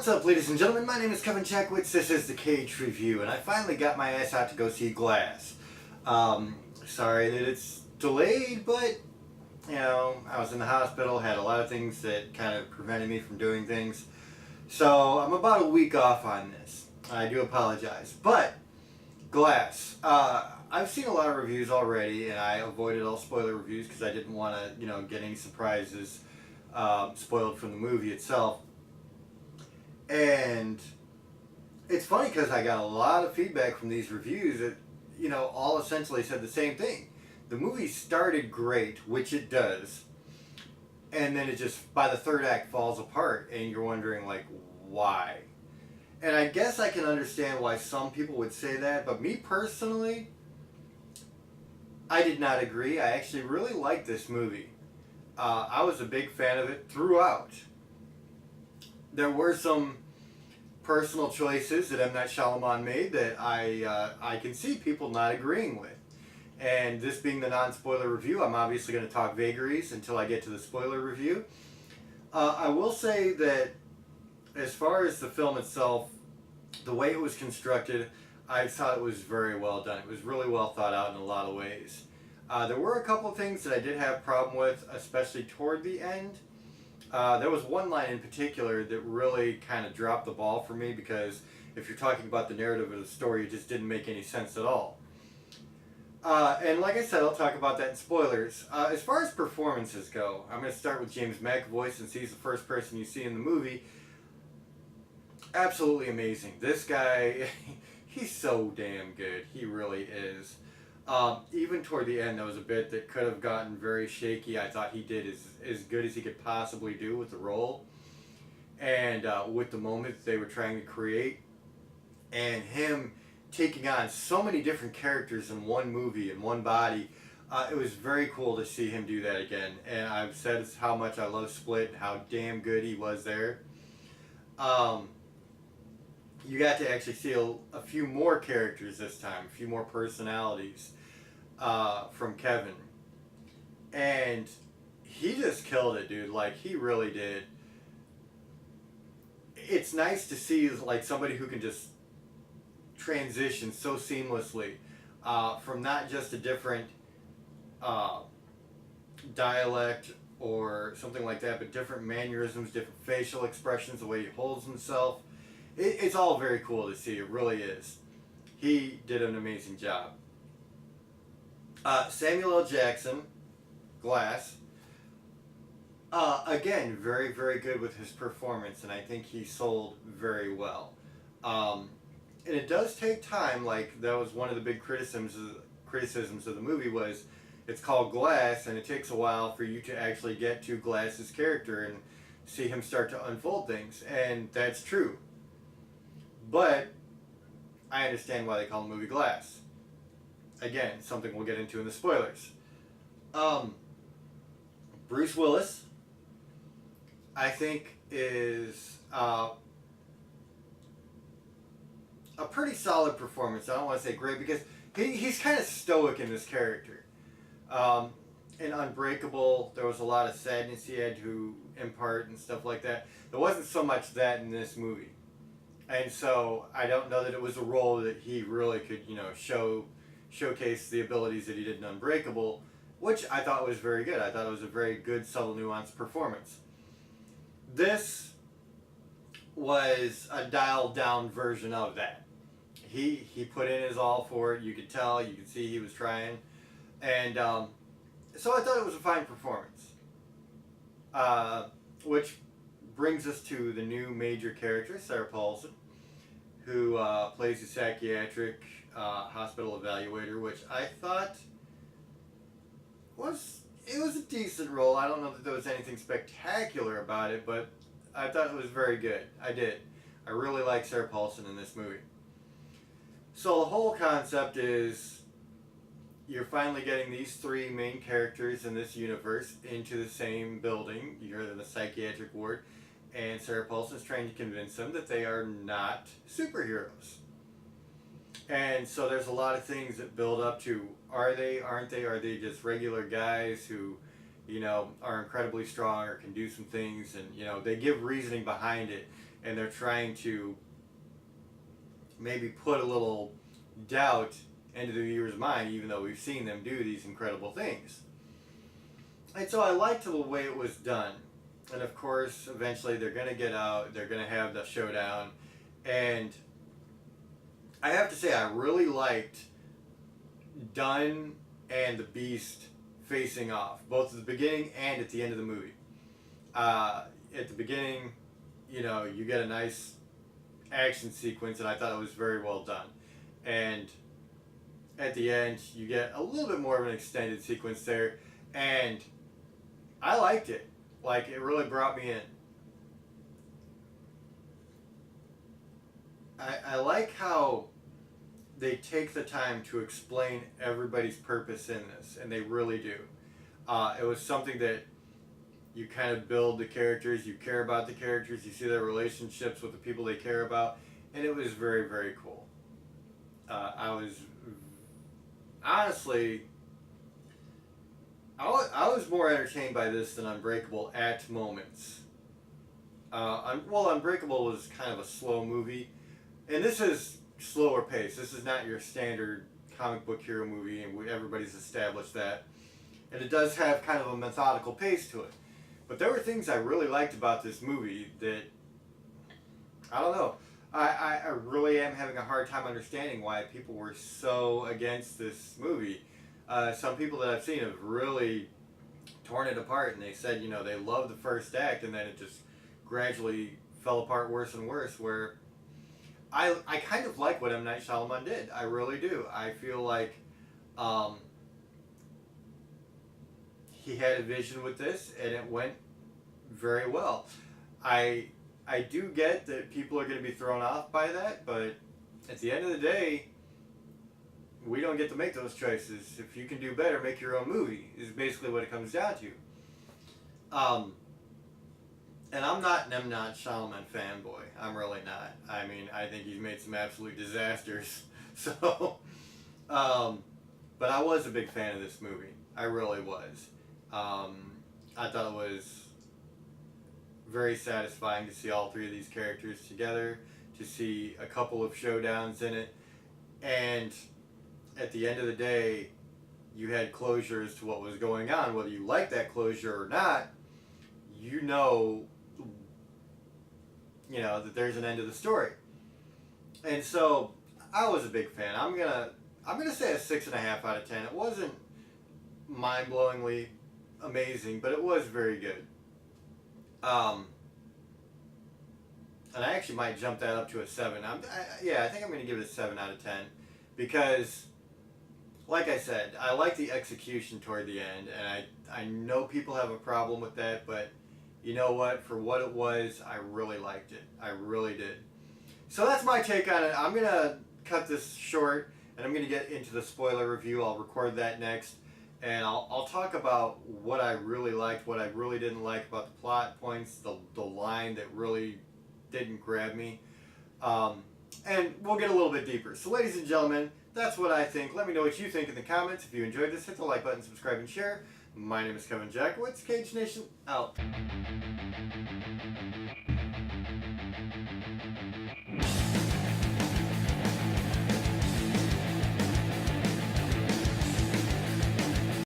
What's up, ladies and gentlemen? My name is Kevin Checkwitz. This is the Kaged Review, and I finally got my ass out to go see Glass. Sorry that it's delayed, but, you know, I was in the hospital, had a lot of things that kind of prevented me from doing things. So, I'm about a week off on this. I do apologize. But, Glass. I've seen a lot of reviews already, and I avoided all spoiler reviews because I didn't want to, get any surprises spoiled from the movie itself. And it's funny because I got a lot of feedback from these reviews that, all essentially said the same thing. The movie started great, which it does, and then it just, by the third act, falls apart, and you're wondering, why? And I guess I can understand why some people would say that, but me personally, I did not agree. I actually really liked this movie. I was a big fan of it throughout. There were some personal choices that M. Night Shyalaman made that I can see people not agreeing with. And this being the non-spoiler review, I'm obviously going to talk vagaries until I get to the spoiler review. I will say that as far as the film itself, the way it was constructed, I thought it was very well done. It was really well thought out in a lot of ways. There were a couple of things that I did have a problem with, especially toward the end. There was one line in particular that really kind of dropped the ball for me because if you're talking about the narrative of the story, it just didn't make any sense at all. And like I said, I'll talk about that in spoilers. As far as performances go, I'm going to start with James McAvoy since he's the first person you see in the movie. Absolutely amazing. This guy, he's so damn good. He really is. Even toward the end, there was a bit that could have gotten very shaky. I thought he did as good as he could possibly do with the role and with the moment they were trying to create, and him taking on so many different characters in one movie, in one body. It was very cool to see him do that again, and I've said how much I love Split and how damn good he was there. You got to actually see a few more characters this time, a few more personalities from Kevin. And he just killed it, dude. He really did. It's nice to see, somebody who can just transition so seamlessly from not just a different dialect or something like that, but different mannerisms, different facial expressions, the way he holds himself. It's all very cool to see. It really is. He did an amazing job. Samuel L. Jackson, Glass, again, very, very good with his performance, and I think he sold very well. And it does take time. That was one of the big criticisms of the movie was it's called Glass, and it takes a while for you to actually get to Glass's character and see him start to unfold things, and that's true. But I understand why they call the movie Glass. Again, something we'll get into in the spoilers. Bruce Willis, I think, is a pretty solid performance. I don't want to say great because he's kind of stoic in this character. In Unbreakable, there was a lot of sadness he had to impart and stuff like that. There wasn't so much that in this movie. And so I don't know that it was a role that he really could, showcase the abilities that he did in Unbreakable, which I thought was very good. I thought it was a very good, subtle, nuanced performance. This was a dialed down version of that. He put in his all for it. You could tell, you could see he was trying. And so I thought it was a fine performance. Which brings us to the new major character, Sarah Paulson, who plays a psychiatric hospital evaluator, which I thought was a decent role. I don't know that there was anything spectacular about it, but I thought it was very good. I did. I really like Sarah Paulson in this movie. So the whole concept is you're finally getting these three main characters in this universe into the same building. You're in the psychiatric ward, and Sarah Paulson's trying to convince them that they are not superheroes. And so there's a lot of things that build up to, are they, aren't they, are they just regular guys who, are incredibly strong or can do some things, and, they give reasoning behind it. and they're trying to maybe put a little doubt into the viewer's mind, even though we've seen them do these incredible things. And so I liked the way it was done. And of course, eventually they're going to get out, they're going to have the showdown. And I have to say, I really liked Dunn and the Beast facing off, both at the beginning and at the end of the movie. At the beginning, you know, you get a nice action sequence, and I thought it was very well done. And at the end, you get a little bit more of an extended sequence there, and I liked it. Like, it really brought me in. I like how they take the time to explain everybody's purpose in this, and they really do. It was something that you kind of build the characters, you care about the characters, you see their relationships with the people they care about, and it was very, very cool. I was honestly, I was more entertained by this than Unbreakable at moments. Unbreakable was kind of a slow movie, and this is slower pace. This is not your standard comic book hero movie, and everybody's established that. And it does have kind of a methodical pace to it. But there were things I really liked about this movie that, I don't know, I really am having a hard time understanding why people were so against this movie. Some people that I've seen have really torn it apart, and they said, you know, they loved the first act, and then it just gradually fell apart worse and worse, where I kind of like what M. Night Shyalaman did. I really do. I feel like he had a vision with this, and it went very well. I do get that people are going to be thrown off by that, but at the end of the day, we don't get to make those choices. If you can do better, make your own movie, is basically what it comes down to. And I'm not an M. Night Shyamalan fanboy. I'm really not. I mean, I think he's made some absolute disasters. So, but I was a big fan of this movie. I really was. I thought it was very satisfying to see all three of these characters together, to see a couple of showdowns in it, and at the end of the day, you had closure as to what was going on. Whether you like that closure or not, you know that there's an end to the story. And so I was a big fan. I'm gonna say a 6.5 out of 10. It wasn't mind-blowingly amazing, but it was very good. And I actually might jump that up to a 7. I think I'm going to give it a 7 out of 10, because, like I said, I like the execution toward the end, and I know people have a problem with that, but you know what? For what it was, I really liked it. I really did. So that's my take on it. I'm going to cut this short, and I'm going to get into the spoiler review. I'll record that next, and I'll talk about what I really liked, what I really didn't like about the plot points, the line that really didn't grab me, and we'll get a little bit deeper. So ladies and gentlemen, that's what I think. Let me know what you think in the comments. If you enjoyed this, hit the like button, subscribe, and share. My name is Kevin Jackowitz. Kaged Nation out.